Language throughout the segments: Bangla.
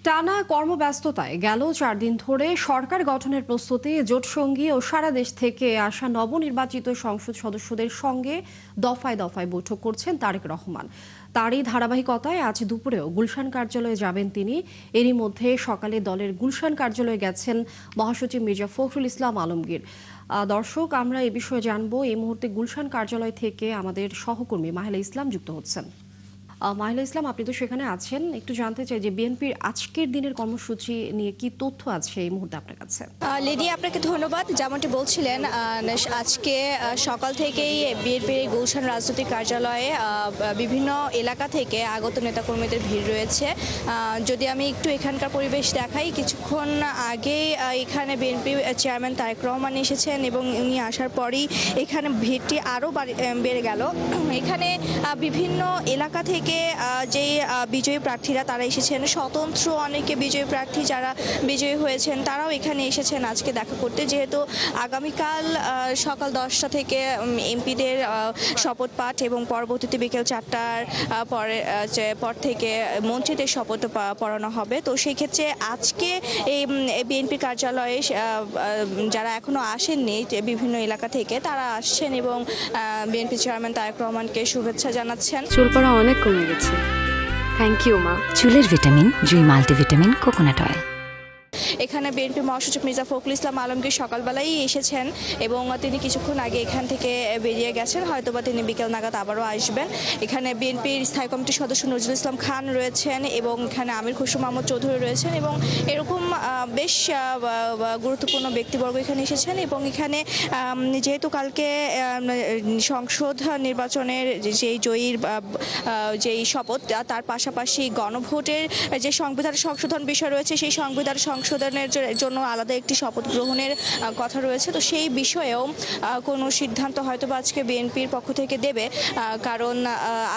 টানা কর্মব্যস্ততায় গেল 4 দিন ধরে সরকার গঠনের প্রস্তুতি জোটসঙ্গী ও সারা দেশ থেকে আসা নবনির্বাচিত সংসদ সদস্যদের সঙ্গে দফায় দফায় বৈঠক করছেন তারেক রহমান। তারই ধারাবাহিকতায় আজ দুপুরেও গুলশান কার্যালয়ে যাবেন তিনি। এরই মধ্যে সকালে দলের গুলশান কার্যালয়ে গেছেন মহাসচিব মির্জা ফখরুল ইসলাম আলমগীর। দর্শক, আমরা এই বিষয়ে জানবো। এই মুহূর্তে গুলশান কার্যালয় থেকে আমাদের সহকর্মী মাহেলা ইসলাম যুক্ত হচ্ছেন। মাহিলা ইসলাম, আপনি তো সেখানে আছেন, একটু জানতে চাই যে বিএনপির আজকের দিনের কর্মসূচি নিয়ে কি তথ্য আছে এই মুহূর্তে আপনার কাছে? লেডি, আপনাকে ধন্যবাদ। যেমনটি বলছিলেন, আজকে সকাল থেকেই বিএনপির গুলশান রাজনৈতিক কার্যালয়ে বিভিন্ন এলাকা থেকে আগত নেতাকর্মীদের ভিড় রয়েছে। যদি আমি একটু এখানকার পরিবেশ দেখাই, কিছুক্ষণ আগেই এখানে বিএনপি চেয়ারম্যান তারেক রহমান এসেছেন এবং উনি আসার পরই এখানে ভিড়টি আরও বেড়ে গেল। এখানে বিভিন্ন এলাকা থেকে যেই বিজয়ী প্রার্থীরা তারা এসেছেন, স্বতন্ত্র অনেকে বিজয়ী প্রার্থী যারা বিজয়ী হয়েছেন তারাও এখানে এসেছেন আজকে দেখা করতে, যেহেতু আগামীকাল সকাল 10টা থেকে এমপিদের শপথ পাঠ এবং পরবর্তীতে বিকেল 4টার পর থেকে মন্ত্রীদের শপথ পড়ানো হবে। তো সেই ক্ষেত্রে আজকে এই বিএনপি কার্যালয়ে যারা এখনো আসেননি বিভিন্ন এলাকা থেকে তারা আসছেন এবং বিএনপি চেয়ারম্যান তারেক রহমানকে শুভেচ্ছা জানাচ্ছেন। চুল পড়া অনেক কমে গেছে, থ্যাংক ইউ মা। চুলের ভিটামিন জুই মাল্টিভিটামিন কোকোনাট অয়েল। এখানে বিএনপি মহাসচিব মির্জা ফখরুল ইসলাম আলমগীর সকালবেলাই এসেছেন এবং তিনি কিছুক্ষণ আগে এখান থেকে বেরিয়ে গেছেন, হয়তোবা তিনি বিকেল নাগাদ আবারও আসবেন। এখানে বিএনপির স্থায়ী কমিটির সদস্য নজরুল ইসলাম খান রয়েছেন এবং এখানে আমির খসরু মাহমুদ চৌধুরী রয়েছেন এবং এরকম বেশ গুরুত্বপূর্ণ ব্যক্তিবর্গ এখানে এসেছেন। এবং এখানে যেহেতু কালকে সংসদ নির্বাচনের যেই শপথ, তার পাশাপাশি গণভোটের যে সংবিধান সংশোধন বিষয় রয়েছে, সেই সংবিধান সংশোধনের জন্য আলাদা একটি শপথ গ্রহণের কথা রয়েছে। তো সেই বিষয়েও কোনো সিদ্ধান্ত হয়তোবা আজকে বিএনপির পক্ষ থেকে দেবে, কারণ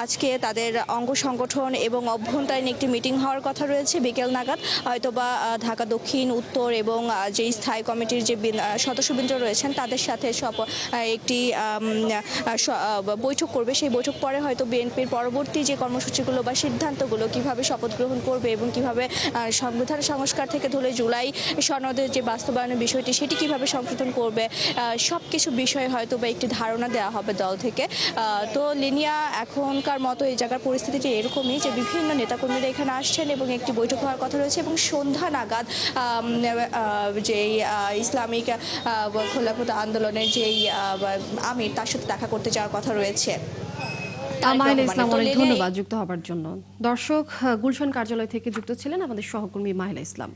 আজকে তাদের অঙ্গ সংগঠন এবং অভ্যন্তরীণ একটি মিটিং হওয়ার কথা রয়েছে বিকেল নাগাদ। হয়তোবা ঢাকা দক্ষিণ, উত্তর এবং যে স্থায়ী কমিটির যে সদস্যবৃন্দ রয়েছেন তাদের সাথে একটি বৈঠক করবে। সেই বৈঠক পরে হয়তো বিএনপির পরবর্তী যে কর্মসূচিগুলো বা সিদ্ধান্তগুলো কিভাবে শপথ গ্রহণ করবে এবং কিভাবে সংবিধান সংস্কার থেকে ধরে জুলাই সনদের যে বাস্তবায়নের বিষয়টি সেটি কিভাবে সংশোধন করবে, সব কিছু বিষয়ে হয়তো বা একটি ধারণা দেওয়া হবে দল থেকে। তো লিনিয়া, এখনকার মতো এই জায়গার পরিস্থিতিটি এরকমই যে বিভিন্ন নেতাকর্মীরা এখানে আসছেন এবং একটি বৈঠক হওয়ার কথা রয়েছে এবং সন্ধ্যা নাগাদ যেই ইসলামিক খেলাফত আন্দোলনের যেই আমির তার সাথে দেখা করতে যাওয়ার কথা রয়েছে। মাহিলা ইসলাম, অনেক ধন্যবাদ যুক্ত হবার জন্য। দর্শক, গুলশান কার্যালয় থেকে যুক্ত ছিলেন আমাদের সহকর্মী মাহিলা ইসলাম।